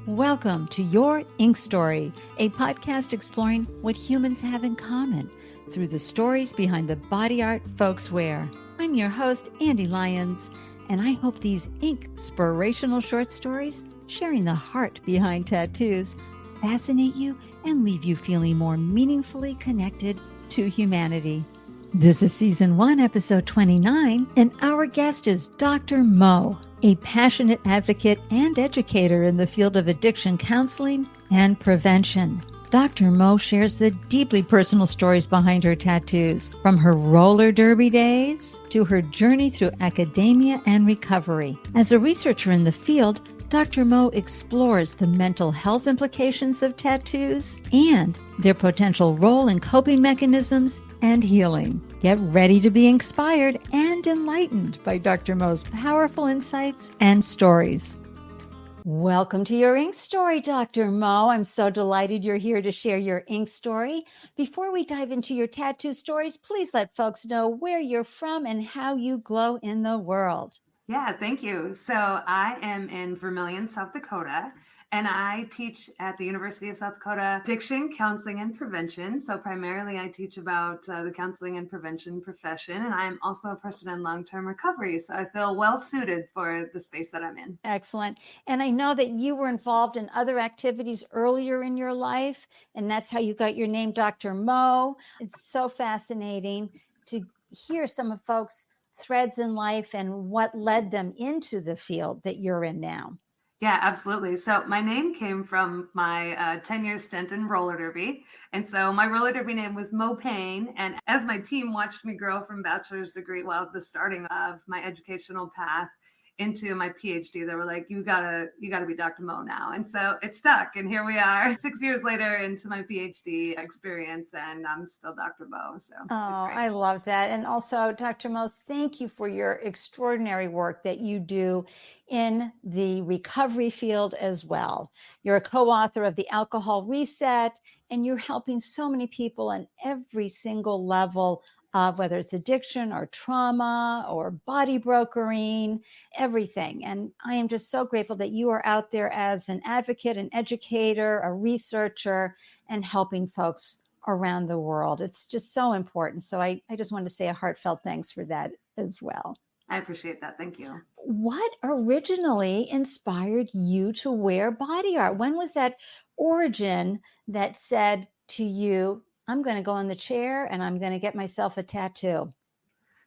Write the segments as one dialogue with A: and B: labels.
A: Welcome to Your Ink Story, a podcast exploring what humans have in common through the stories behind the body art folks wear. I'm your host, Ande Lyons, and I hope these INKspirational short stories, sharing the heart behind tattoos, fascinate you and leave you feeling more meaningfully connected to humanity. This is Season 1, Episode 29, and our guest is Dr. Mo, a passionate advocate and educator in the field of addiction counseling and prevention. Dr. Mo shares the deeply personal stories behind her tattoos, from her roller derby days to her journey through academia and recovery. As a researcher in the field, Dr. Mo explores the mental health implications of tattoos and their potential role in coping mechanisms and healing. Get ready to be inspired and enlightened by Dr. Mo's powerful insights and stories. Welcome to Your Ink Story, Dr. Mo. I'm so delighted you're here to share your ink story. Before we dive into your tattoo stories, please let folks know where you're from and how you glow in the world.
B: Yeah, thank you. So I am in Vermillion, South Dakota, and I teach at the University of South Dakota addiction, counseling, and prevention. So primarily I teach about the counseling and prevention profession, and I'm also a person in long-term recovery. So I feel well suited for the space that I'm in.
A: Excellent. And I know that you were involved in other activities earlier in your life, and that's how you got your name, Dr. Mo. It's so fascinating to hear some of folks' threads in life and what led them into the field that you're in now.
B: Yeah, absolutely. So my name came from my 10-year stint in roller derby. And so my roller derby name was Mo Payne. And as my team watched me grow from bachelor's degree, well, the starting of my educational path into my PhD, they were like, you gotta be Dr. Mo now. And so it stuck. And here we are 6 years later into my PhD experience, and I'm still Dr. Mo. So it's great.
A: I love that. And also, Dr. Mo, thank you for your extraordinary work that you do in the recovery field as well. You're a co-author of The Alcohol Reset, and you're helping so many people on every single level of whether it's addiction or trauma or body brokering, everything. And I am just so grateful that you are out there as an advocate, an educator, a researcher, and helping folks around the world. It's just so important. So I just wanted to say a heartfelt thanks for that as well.
B: I appreciate that. Thank you.
A: What originally inspired you to wear body art? When was that origin that said to you, I'm going to go in the chair and I'm going to get myself a tattoo?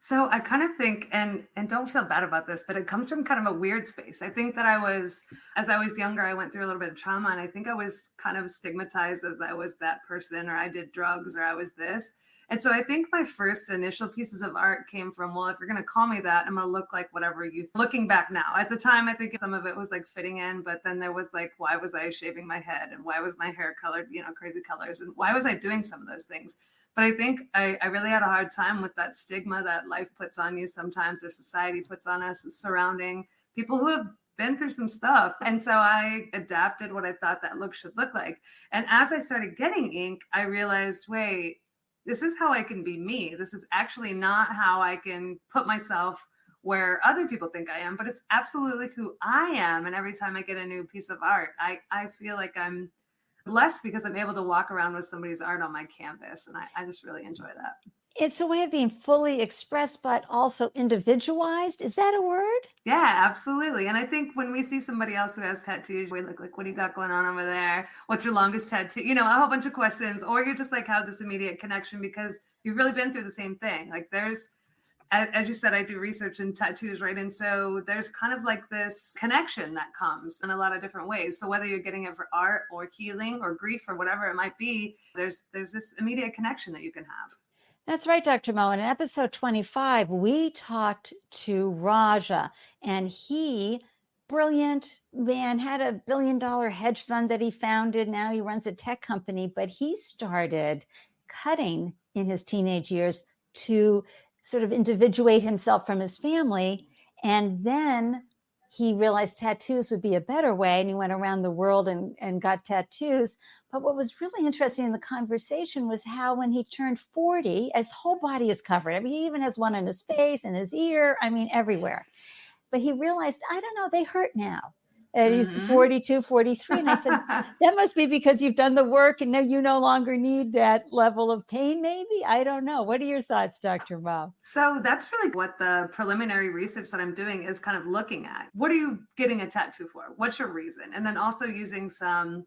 B: So I kind of think, and don't feel bad about this, but it comes from kind of a weird space. I think that as I was younger, I went through a little bit of trauma, and I think I was kind of stigmatized as I was that person, or I did drugs, or I was this. And so I think my first initial pieces of art came from, well, if you're going to call me that, I'm going to look like whatever you, looking back now. At the time, I think some of it was like fitting in, but then there was like, why was I shaving my head? And why was my hair colored, crazy colors? And why was I doing some of those things? But I think I really had a hard time with that stigma that life puts on you sometimes, or society puts on us, surrounding people who have been through some stuff. And so I adapted what I thought that look should look like. And as I started getting ink, I realized, wait, this is how I can be me. This is actually not how I can put myself where other people think I am, but it's absolutely who I am. And every time I get a new piece of art, I feel like I'm blessed because I'm able to walk around with somebody's art on my canvas. And I just really enjoy that.
A: It's a way of being fully expressed, but also individualized. Is that a word?
B: Yeah, absolutely. And I think when we see somebody else who has tattoos, we look like, what do you got going on over there? What's your longest tattoo? A whole bunch of questions, or you just like have this immediate connection because you've really been through the same thing. Like there's, as you said, I do research in tattoos, right? And so there's kind of like this connection that comes in a lot of different ways. So whether you're getting it for art or healing or grief or whatever it might be, there's this immediate connection that you can have.
A: That's right, Dr. Mo. In episode 25, we talked to Raja, and he, brilliant man, had a $1 billion hedge fund that he founded. Now he runs a tech company, but he started cutting in his teenage years to sort of individuate himself from his family. And then he realized tattoos would be a better way, and he went around the world and got tattoos. But what was really interesting in the conversation was how when he turned 40, his whole body is covered. I mean, he even has one in his face and his ear, everywhere. But he realized, I don't know, they hurt now. And he's 42, 43. And I said, that must be because you've done the work and now you no longer need that level of pain, maybe? I don't know. What are your thoughts, Dr. Mo?
B: So that's really what the preliminary research that I'm doing is kind of looking at. What are you getting a tattoo for? What's your reason? And then also using some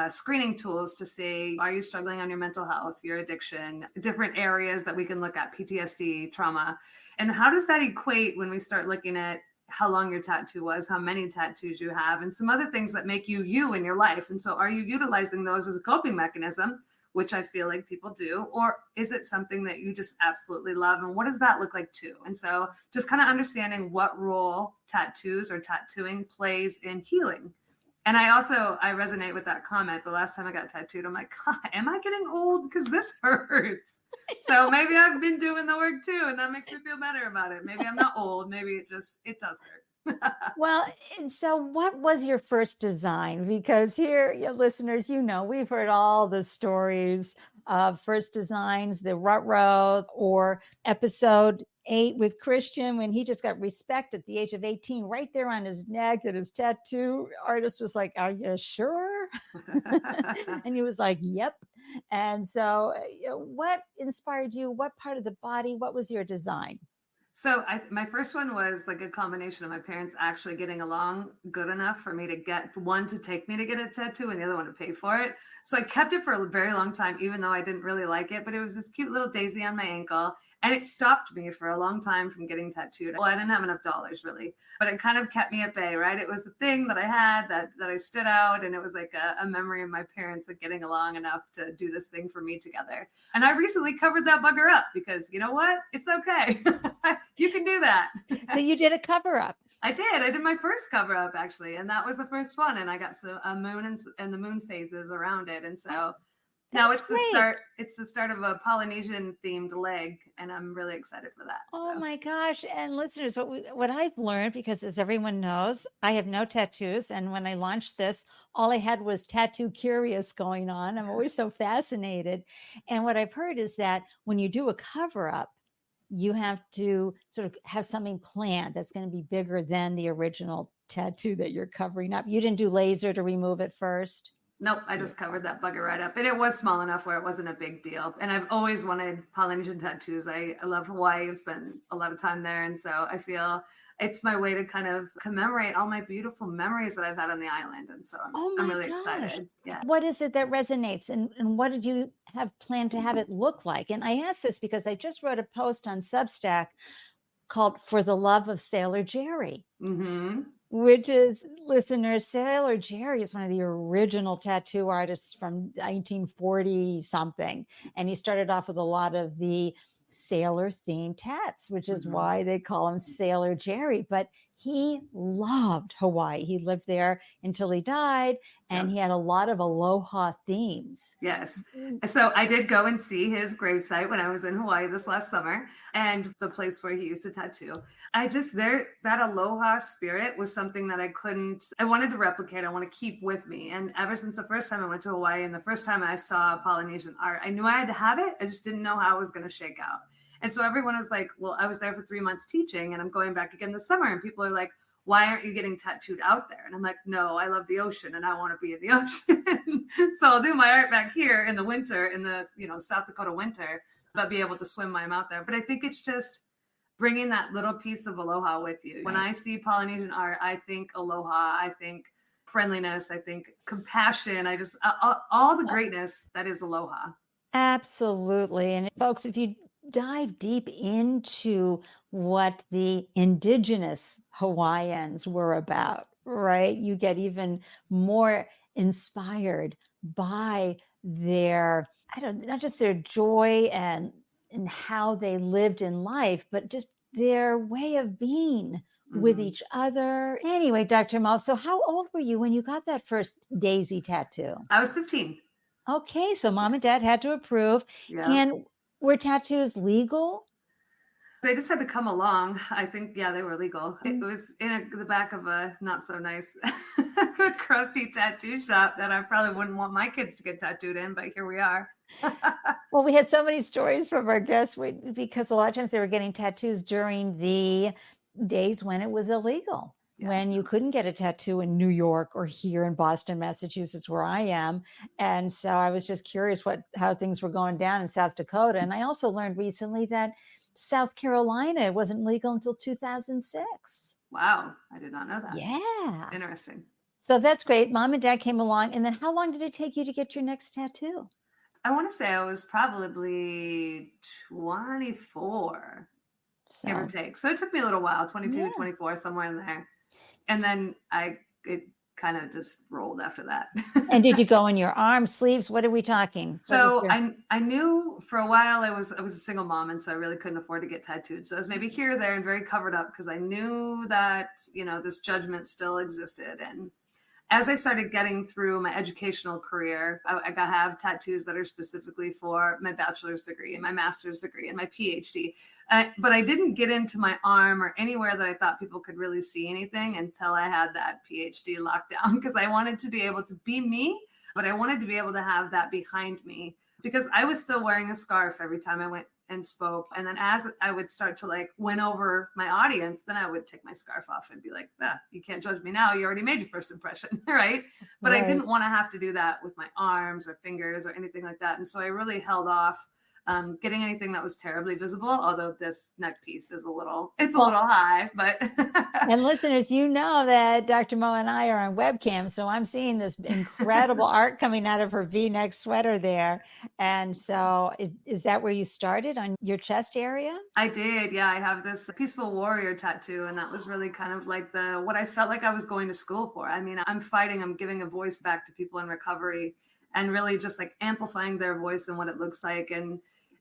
B: screening tools to see, are you struggling on your mental health, your addiction, different areas that we can look at, PTSD, trauma. And how does that equate when we start looking at how long your tattoo was, how many tattoos you have, and some other things that make you you in your life. And so are you utilizing those as a coping mechanism, which I feel like people do, or is it something that you just absolutely love? And what does that look like too? And so just kind of understanding what role tattoos or tattooing plays in healing. And I resonate with that comment. The last time I got tattooed, I'm like, God, am I getting old? Because this hurts. So maybe I've been doing the work too, and that makes me feel better about it. Maybe I'm not old. Maybe it does hurt.
A: Well, and so what was your first design? Because here, listeners, we've heard all the stories of first designs, the Rutrow, or episode 8 with Christian when he just got respect at the age of 18 right there on his neck, and his tattoo artist was like, are you sure? And he was like, yep. And so what inspired you? What part of the body? What was your design?
B: So my first one was like a combination of my parents actually getting along good enough for me to get one to take me to get a tattoo and the other one to pay for it. So I kept it for a very long time, even though I didn't really like it, but it was this cute little daisy on my ankle. And it stopped me for a long time from getting tattooed. Well, I didn't have enough dollars really, but it kind of kept me at bay, right? It was the thing that I had that I stood out. And it was like a memory of my parents like getting along enough to do this thing for me together. And I recently covered that bugger up because you know what? It's okay. You can do that.
A: So you did a cover up.
B: I did my first cover up actually. And that was the first one. And I got a moon and the moon phases around it. And so now it's great. The start of a Polynesian themed leg, and I'm really excited for that.
A: Oh my gosh. And listeners, what I've learned, because as everyone knows, I have no tattoos. And when I launched this, all I had was tattoo curious going on. I'm always so fascinated. And what I've heard is that when you do a cover up, you have to sort of have something planned that's going to be bigger than the original tattoo that you're covering up. You didn't do laser to remove it first?
B: Nope, I just covered that bugger right up. And it was small enough where it wasn't a big deal. And I've always wanted Polynesian tattoos. I love Hawaii. I've spent a lot of time there. And so I feel it's my way to kind of commemorate all my beautiful memories that I've had on the island. And so I'm really excited. Yeah.
A: What is it that resonates? And what did you have planned to have it look like? And I ask this because I just wrote a post on Substack called For the Love of Sailor Jerry.
B: Mm-hmm.
A: Which is, listeners, Sailor Jerry is one of the original tattoo artists from 1940 something. And he started off with a lot of the sailor themed tats, which is why they call him Sailor Jerry. But he loved Hawaii. He lived there until he died, and he had a lot of aloha themes.
B: Yes. So I did go and see his gravesite when I was in Hawaii this last summer, and the place where he used to tattoo. That aloha spirit was something that I wanted to replicate. I want to keep with me. And ever since the first time I went to Hawaii and the first time I saw Polynesian art, I knew I had to have it. I just didn't know how it was going to shake out. And so everyone was like, well, I was there for 3 months teaching, and I'm going back again this summer. And people are like, why aren't you getting tattooed out there? And I'm like, no, I love the ocean and I want to be in the ocean. So I'll do my art back here in the winter, in the South Dakota winter, but be able to swim when I'm out there. But I think it's just bringing that little piece of aloha with you. Right. When I see Polynesian art, I think aloha, I think friendliness, I think compassion. I just, all the greatness that is aloha.
A: Absolutely. And folks, if you dive deep into what the indigenous Hawaiians were about, right? You get even more inspired by their, not just their joy and how they lived in life, but just their way of being with each other. Anyway, Dr. Mo, so how old were you when you got that first daisy tattoo?
B: I was 15.
A: Okay, so mom and dad had to approve. Yeah. And were tattoos legal?
B: They just had to come along. I think, they were legal. It was in the back of a not so nice, crusty tattoo shop that I probably wouldn't want my kids to get tattooed in, but here we are.
A: Well, we had so many stories from our guests because a lot of times they were getting tattoos during the days when it was illegal. when you couldn't get a tattoo in New York or here in Boston, Massachusetts, where I am. And so I was just curious how things were going down in South Dakota. And I also learned recently that South Carolina wasn't legal until 2006.
B: Wow. I did not know that.
A: Yeah.
B: Interesting.
A: So that's great. Mom and dad came along. And then how long did it take you to get your next tattoo?
B: I want to say I was probably 24, give or take. So it took me a little while, 22, 24, somewhere in there. And then it kind of just rolled after that.
A: And did you go in your arms, sleeves? What are we talking?
B: So I knew for a while I was a single mom, and so I really couldn't afford to get tattooed. So I was maybe here or there and very covered up because I knew that, this judgment still existed. And as I started getting through my educational career, I got to have tattoos that are specifically for my bachelor's degree and my master's degree and my PhD. But I didn't get into my arm or anywhere that I thought people could really see anything until I had that PhD locked down, because I wanted to be able to be me, but I wanted to be able to have that behind me, because I was still wearing a scarf every time I went and spoke. And then as I would start to win over my audience, then I would take my scarf off and be like, you can't judge me now. You already made your first impression, right? But I didn't want to have to do that with my arms or fingers or anything like that. And so I really held off getting anything that was terribly visible, although this neck piece is a little high, but.
A: And listeners, you know that Dr. Mo and I are on webcam, so I'm seeing this incredible art coming out of her V-neck sweater there. And so is that where you started, on your chest area?
B: I did. Yeah. I have this peaceful warrior tattoo, and that was really kind of like what I felt like I was going to school for. I mean, I'm giving a voice back to people in recovery and really just amplifying their voice and what it looks like. And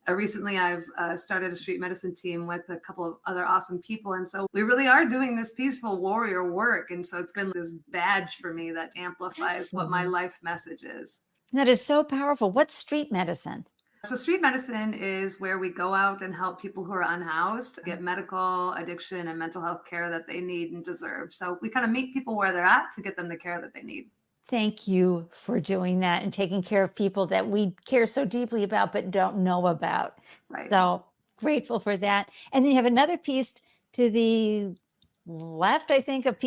B: recently, I've started a street medicine team with a couple of other awesome people. And so we really are doing this peaceful warrior work. And so it's been this badge for me that amplifies what my life message is.
A: That is so powerful. What's street medicine?
B: So street medicine is where we go out and help people who are unhoused get medical, addiction, and mental health care that they need and deserve. So we kind of meet people where they're at to get them the care that they need.
A: Thank you for doing that and taking care of people that we care so deeply about but don't know about.
B: Right.
A: So grateful for that. And then you have another piece to the left, I think, of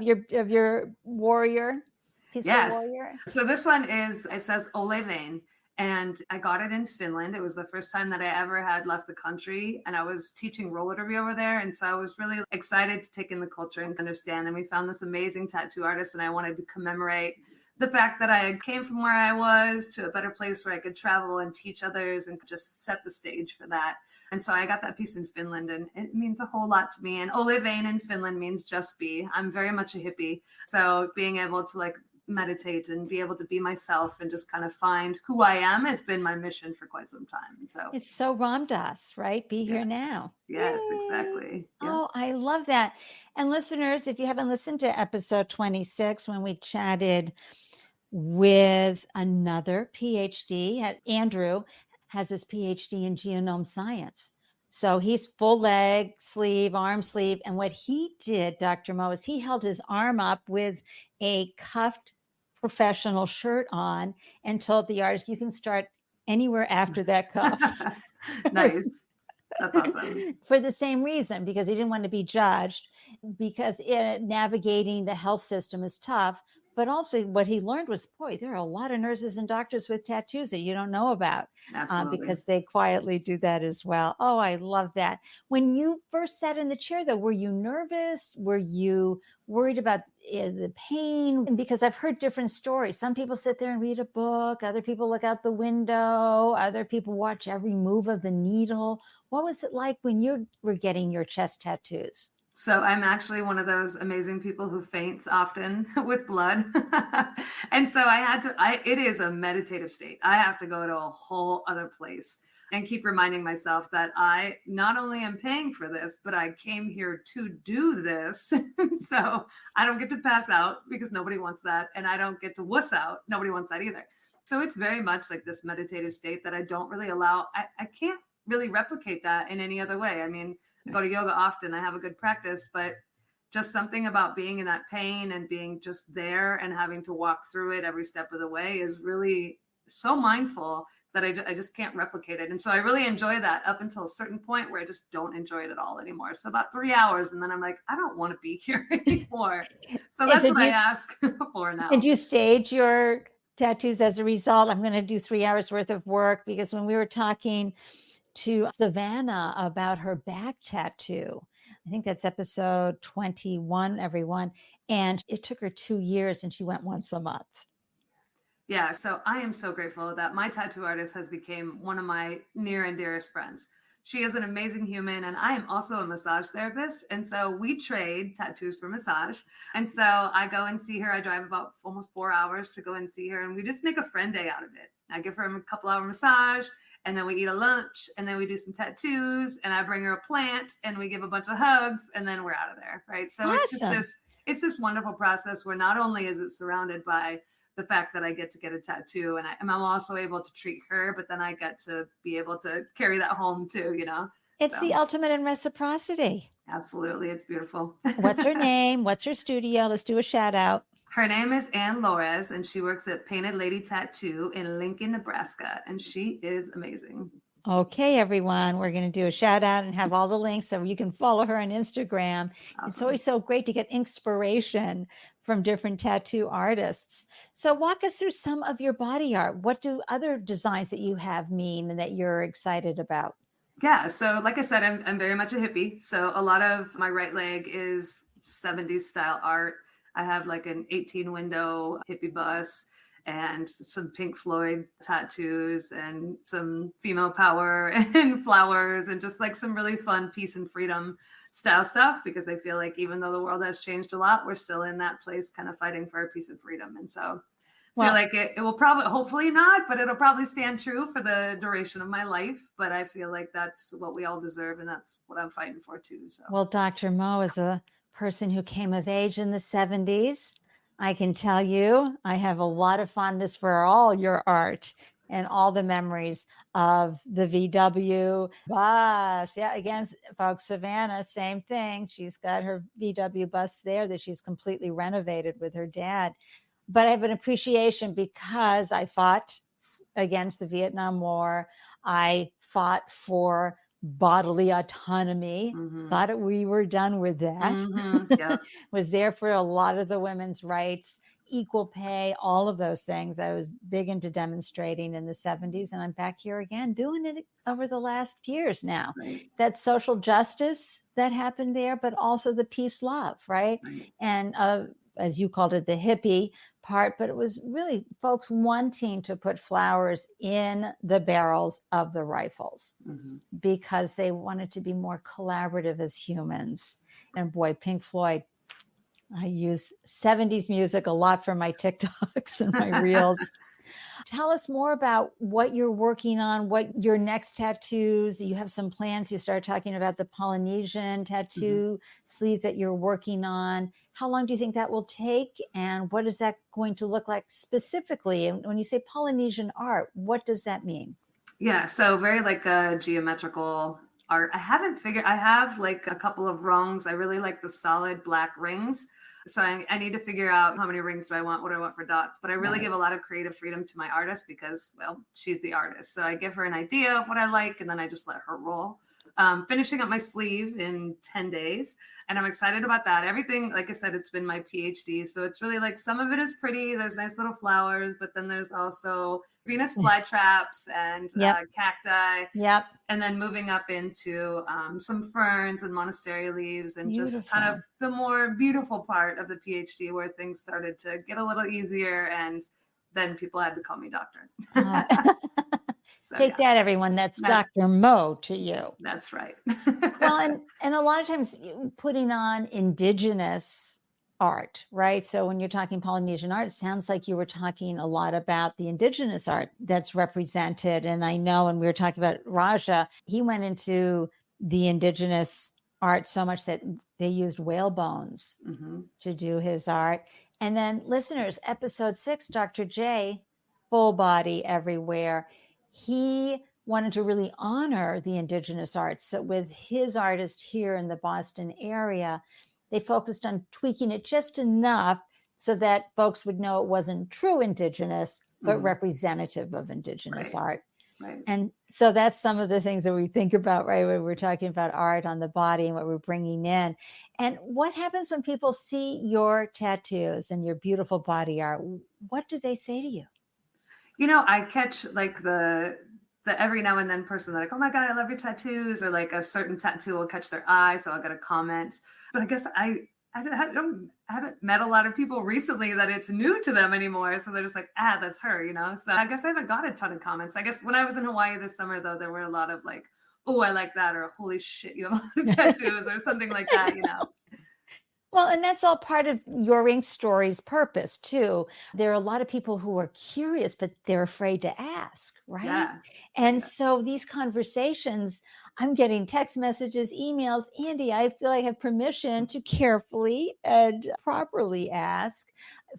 A: your warrior. Peaceful warrior.
B: So this one it says Ole Vein, and I got it in Finland. It was the first time that I ever had left the country, and I was teaching roller derby over there. And so I was really excited to take in the culture and understand. And we found this amazing tattoo artist, and I wanted to commemorate the fact that I came from where I was to a better place where I could travel and teach others and just set the stage for that. And so I got that piece in Finland, and it means a whole lot to me. And Ole Vein in Finland means just be. I'm very much a hippie. So being able to meditate and be able to be myself and just kind of find who I am has been my mission for quite some time. And so
A: it's so Ram Dass, right? Be here now.
B: Yes, exactly.
A: Yeah. Oh, I love that. And listeners, if you haven't listened to episode 26, when we chatted with another PhD, Andrew has his PhD in genome science. So he's full leg, sleeve, arm sleeve. And what he did, Dr. Mo, is he held his arm up with a cuffed professional shirt on and told the artist, you can start anywhere after that cuff.
B: Nice. That's awesome.
A: For the same reason, because he didn't want to be judged, because navigating the health system is tough. But also what he learned was, boy, there are a lot of nurses and doctors with tattoos that you don't know about.
B: Absolutely.
A: Because they quietly do that as well. Oh, I love that. When you first sat in the chair, though, were you nervous? Were you worried about the pain? Because I've heard different stories. Some people sit there and read a book. Other people look out the window. Other people watch every move of the needle. What was it like when you were getting your chest tattoos?
B: So I'm actually one of those amazing people who faints often with blood. And so it is a meditative state. I have to go to a whole other place and keep reminding myself that I not only am paying for this, but I came here to do this. So I don't get to pass out because nobody wants that. And I don't get to wuss out. Nobody wants that either. So it's very much like this meditative state that I don't really allow. I can't really replicate that in any other way. I mean, I go to yoga often. I have a good practice, but just something about being in that pain and being just there and having to walk through it every step of the way is really so mindful that I just can't replicate it. And so I really enjoy that up until a certain point where I just don't enjoy it at all anymore. So about 3 hours, and then I'm like, I don't want to be here anymore. So
A: And
B: that's
A: so
B: what I ask for
A: and
B: now.
A: do you stage your tattoos as a result? I'm going to do 3 hours worth of work, because when we were talking to Savannah about her back tattoo, I think that's episode 21, everyone. And it took her 2 years and she went once a month.
B: Yeah, so I am so grateful that my tattoo artist has become one of my near and dearest friends. She is an amazing human, and I am also a massage therapist. And so we trade tattoos for massage. And so I go and see her. I drive about almost 4 hours to go and see her, and we just make a friend day out of it. I give her a couple-hour massage, and then we eat a lunch, and then we do some tattoos, and I bring her a plant, and we give a bunch of hugs, and then we're out of there, right? So
A: Awesome.
B: it's this wonderful process where not only is it surrounded by the fact that I get to get a tattoo, and I'm also able to treat her, but then I get to be able to carry that home too,
A: It's
B: So
A: the ultimate in reciprocity.
B: absolutely, it's beautiful.
A: What's her name? What's her studio? Let's do a shout out.
B: Her name is Ann Lores, and she works at Painted Lady Tattoo in Lincoln, Nebraska, and she is amazing.
A: Okay, everyone, we're going to do a shout out and have all the links so you can follow her on Instagram.
B: Awesome.
A: It's always so great to get inspiration from different tattoo artists. So walk us through some of your body art. What do other designs that you have mean and that you're excited about?
B: Yeah, so like I said, I'm very much a hippie. So a lot of my right leg is 70s style art. I have like an 18 window hippie bus and some Pink Floyd tattoos and some female power and flowers and just like some really fun peace and freedom style stuff, because I feel like even though the world has changed a lot, we're still in that place kind of fighting for our peace and freedom. And so I feel like it will probably, hopefully not, but it'll probably stand true for the duration of my life. But I feel like that's what we all deserve, and that's what I'm fighting for too. So,
A: well, Dr. Mo is a person who came of age in the 70s. I can tell you, I have a lot of fondness for all your art and all the memories of the VW bus. Yeah, again, folks, Savannah, same thing. She's got her VW bus there that she's completely renovated with her dad. But I have an appreciation because I fought against the Vietnam War. I fought for bodily autonomy. Thought we were done with that.
B: Yeah.
A: Was there for a lot of the women's rights, equal pay, all of those things. I was big into demonstrating in the 70s, and I'm back here again doing it over the last years now.
B: Right.
A: That social justice that happened there, but also the peace, love, right? And as you called it, the hippie part, but it was really folks wanting to put flowers in the barrels of the rifles because they wanted to be more collaborative as humans. And boy, Pink Floyd, I use 70s music a lot for my TikToks and my reels. Tell us more about what you're working on, what your next tattoos. You have some plans. You started talking about the Polynesian tattoo sleeve that you're working on. How long do you think that will take? And what is that going to look like specifically? And when you say Polynesian art, what does that mean?
B: Yeah, so very like a geometrical art. I have like a couple of rungs. I really like the solid black rings. So I need to figure out how many rings do I want, what do I want for dots. But I really give a lot of creative freedom to my artist because, well, she's the artist. So I give her an idea of what I like, and then I just let her roll. Finishing up my sleeve in 10 days. And I'm excited about that. Everything, like I said, it's been my PhD. So it's really like some of it is pretty. There's nice little flowers, but then there's also Venus flytraps and cacti.
A: Yep.
B: And then moving up into some ferns and monastery leaves and just kind of the more beautiful part of the PhD where things started to get a little easier. And then people had to call me doctor.
A: So, take that, everyone. That's Dr. Mo to you.
B: That's right.
A: Well, and a lot of times putting on indigenous art, right? So when you're talking Polynesian art, it sounds like you were talking a lot about the indigenous art that's represented. And I know when we were talking about Raja, he went into the indigenous art so much that they used whale bones to do his art. And then listeners, episode 6, Dr. J, full body everywhere. He wanted to really honor the indigenous arts. So with his artist here in the Boston area, they focused on tweaking it just enough so that folks would know it wasn't true indigenous, but representative of indigenous art.
B: Right.
A: And so that's some of the things that we think about, right? When we're talking about art on the body and what we're bringing in. And what happens when people see your tattoos and your beautiful body art? What do they say to you?
B: I catch like the every now and then person that like, oh my God, I love your tattoos, or like a certain tattoo will catch their eye. So I'll get a comment. But I guess I haven't met a lot of people recently that it's new to them anymore. So they're just like, that's her. So I guess I haven't got a ton of comments. I guess when I was in Hawaii this summer, though, there were a lot of like, oh, I like that, or holy shit, you have a lot of tattoos, or something like that.
A: Well, and that's all part of your Ink Story's purpose too. There are a lot of people who are curious, but they're afraid to ask, right?
B: Yeah.
A: And
B: Yeah.
A: so these conversations, I'm getting text messages, emails. Andy, I feel I have permission to carefully and properly ask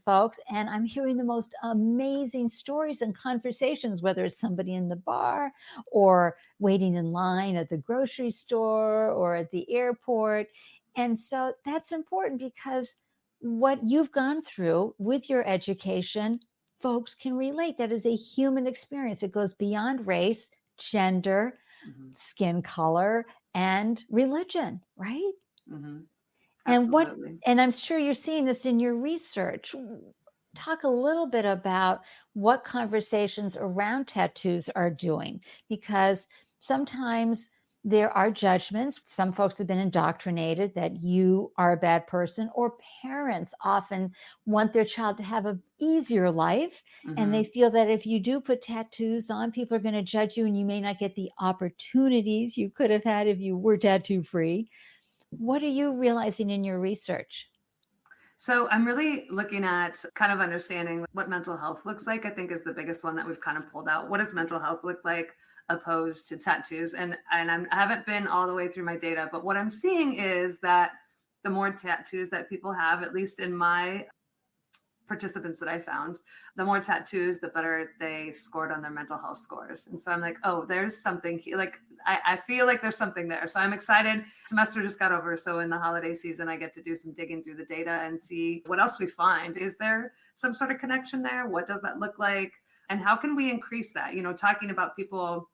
A: folks. And I'm hearing the most amazing stories and conversations, whether it's somebody in the bar or waiting in line at the grocery store or at the airport. And so that's important because what you've gone through with your education, folks can relate. That is a human experience. It goes beyond race, gender, skin color, and religion, right?
B: Absolutely.
A: And I'm sure you're seeing this in your research. Talk a little bit about what conversations around tattoos are doing, because sometimes there are judgments. Some folks have been indoctrinated that you are a bad person, or parents often want their child to have an easier life. And they feel that if you do put tattoos on, people are going to judge you and you may not get the opportunities you could have had if you were tattoo free. What are you realizing in your research?
B: So I'm really looking at kind of understanding what mental health looks like, I think is the biggest one that we've kind of pulled out. What does mental health look like opposed to tattoos? And I haven't been all the way through my data, but what I'm seeing is that the more tattoos that people have, at least in my participants that I found, the more tattoos, the better they scored on their mental health scores. And so I'm like, oh, there's something here. Like, I feel like there's something there. So I'm excited. Semester just got over. So in the holiday season, I get to do some digging through the data and see what else we find. Is there some sort of connection there? What does that look like? And how can we increase that? Talking about people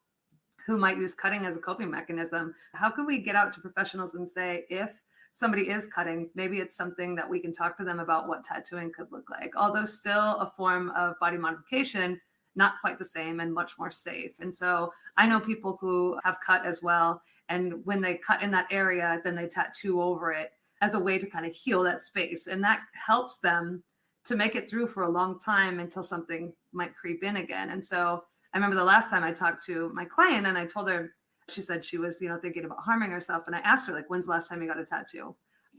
B: who might use cutting as a coping mechanism. How can we get out to professionals and say, if somebody is cutting, maybe it's something that we can talk to them about what tattooing could look like, although still a form of body modification, not quite the same and much more safe. And so I know people who have cut as well. And when they cut in that area, then they tattoo over it as a way to kind of heal that space. And that helps them to make it through for a long time until something might creep in again. And so I remember the last time I talked to my client and I told her, she said she was, thinking about harming herself. And I asked her, like, when's the last time you got a tattoo?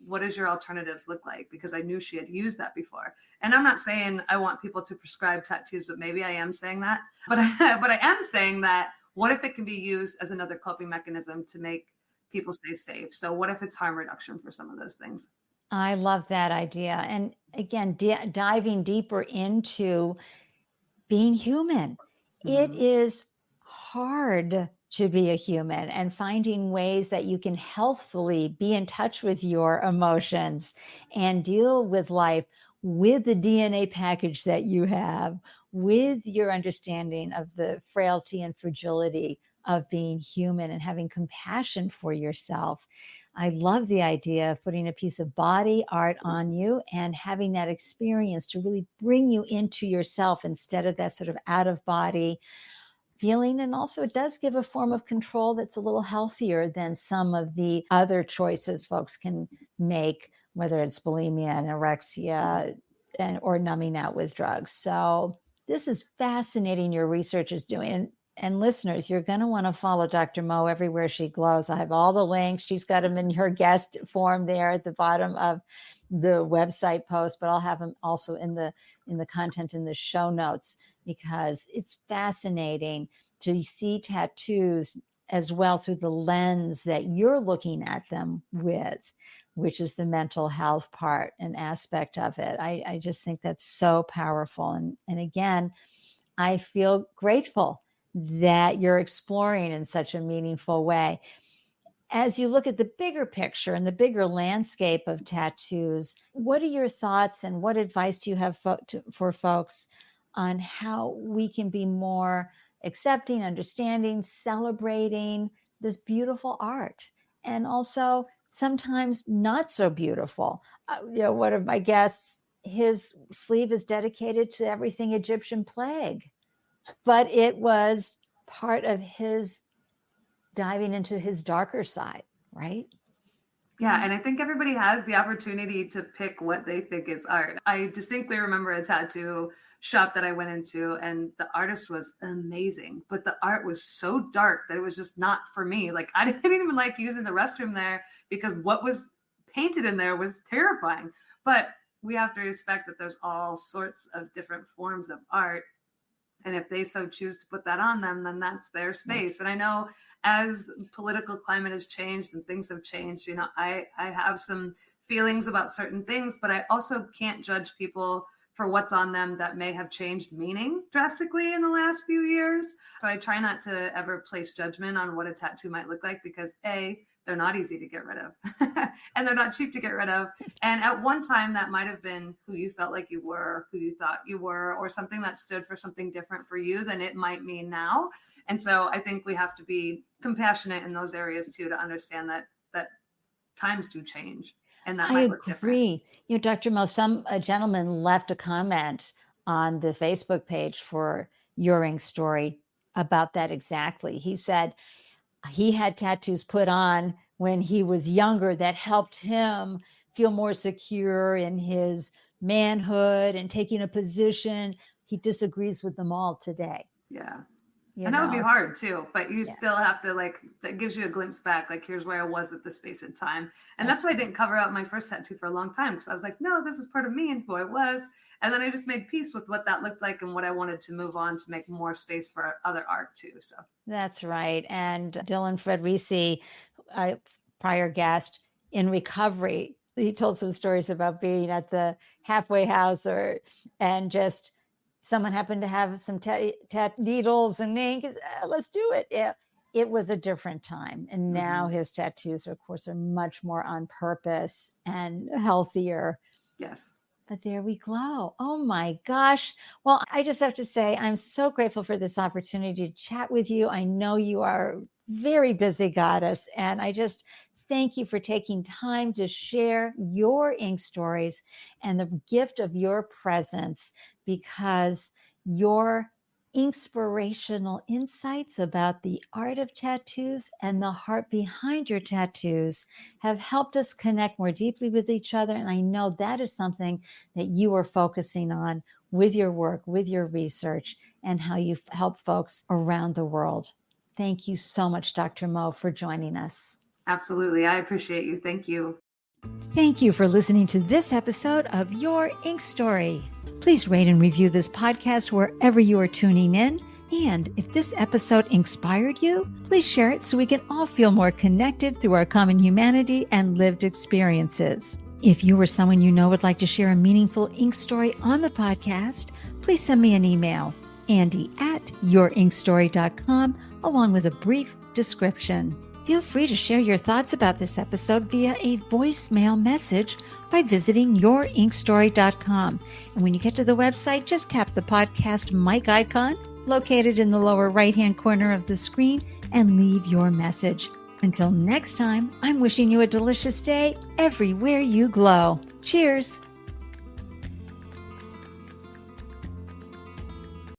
B: What does your alternatives look like? Because I knew she had used that before. And I'm not saying I want people to prescribe tattoos, but maybe I am saying that. But I am saying that what if it can be used as another coping mechanism to make people stay safe? So what if it's harm reduction for some of those things?
A: I love that idea. And again, diving deeper into being human. It is hard to be a human, and finding ways that you can healthfully be in touch with your emotions and deal with life with the DNA package that you have, with your understanding of the frailty and fragility of being human and having compassion for yourself. I love the idea of putting a piece of body art on you and having that experience to really bring you into yourself instead of that sort of out of body feeling. And also, it does give a form of control that's a little healthier than some of the other choices folks can make, whether it's bulimia, anorexia, or numbing out with drugs. So this is fascinating, your research is doing. And listeners, you're going to want to follow Dr. Mo everywhere she glows. I have all the links. She's got them in her guest form there at the bottom of the website post, but I'll have them also in the content in the show notes, because it's fascinating to see tattoos as well through the lens that you're looking at them with, which is the mental health part and aspect of it. I just think that's so powerful. And again, I feel grateful that you're exploring in such a meaningful way. As you look at the bigger picture and the bigger landscape of tattoos, what are your thoughts and what advice do you have for folks on how we can be more accepting, understanding, celebrating this beautiful art. And also sometimes not so beautiful. One of my guests, his sleeve is dedicated to everything Egyptian plague, but it was part of his diving into his darker side, right?
B: Yeah, and I think everybody has the opportunity to pick what they think is art. I distinctly remember a tattoo shop that I went into, and the artist was amazing, but the art was so dark that it was just not for me. Like, I didn't even like using the restroom there because what was painted in there was terrifying. But we have to respect that there's all sorts of different forms of art. And if they so choose to put that on them, then that's their space. And I know as political climate has changed and things have changed, I have some feelings about certain things, but I also can't judge people for what's on them that may have changed meaning drastically in the last few years. So I try not to ever place judgment on what a tattoo might look like because they're not easy to get rid of and they're not cheap to get rid of. And at one time that might have been who you felt like you were, who you thought you were, or something that stood for something different for you than it might mean now. And so I think we have to be compassionate in those areas too, to understand that times do change. And that might look different.
A: I agree. Dr. Mo, a gentleman left a comment on the Facebook page for Your Ink Story about that exactly. He said he had tattoos put on when he was younger that helped him feel more secure in his manhood and taking a position. He disagrees with them all today.
B: Yeah. And that would be hard too, but you still have to that gives you a glimpse back. Like, here's where I was at this space and time. And that's why I didn't cover up my first tattoo for a long time. Because I was like, no, this is part of me and who I was. And then I just made peace with what that looked like and what I wanted to move on to make more space for other art too. So
A: that's right. And Dylan Frederici, a prior guest in recovery, he told some stories about being at the halfway house and just someone happened to have some needles and ink. Let's do it. It was a different time. And now his tattoos, of course, are much more on purpose and healthier.
B: Yes.
A: But there we go. Oh my gosh. Well, I just have to say, I'm so grateful for this opportunity to chat with you. I know you are a very busy goddess, and I just thank you for taking time to share your ink stories and the gift of your presence, because your inspirational insights about the art of tattoos and the heart behind your tattoos have helped us connect more deeply with each other. And I know that is something that you are focusing on with your work, with your research, and how you help folks around the world. Thank you so much, Dr. Mo, for joining us.
B: Absolutely. I appreciate you. Thank you.
A: Thank you for listening to this episode of Your Ink Story. Please rate and review this podcast wherever you are tuning in. And if this episode inspired you, please share it so we can all feel more connected through our common humanity and lived experiences. If you or someone you know would like to share a meaningful ink story on the podcast, please send me an email, andi@yourinkstory.com, along with a brief description. Feel free to share your thoughts about this episode via a voicemail message by visiting yourinkstory.com. And when you get to the website, just tap the podcast mic icon located in the lower right-hand corner of the screen and leave your message. Until next time, I'm wishing you a delicious day everywhere you glow. Cheers.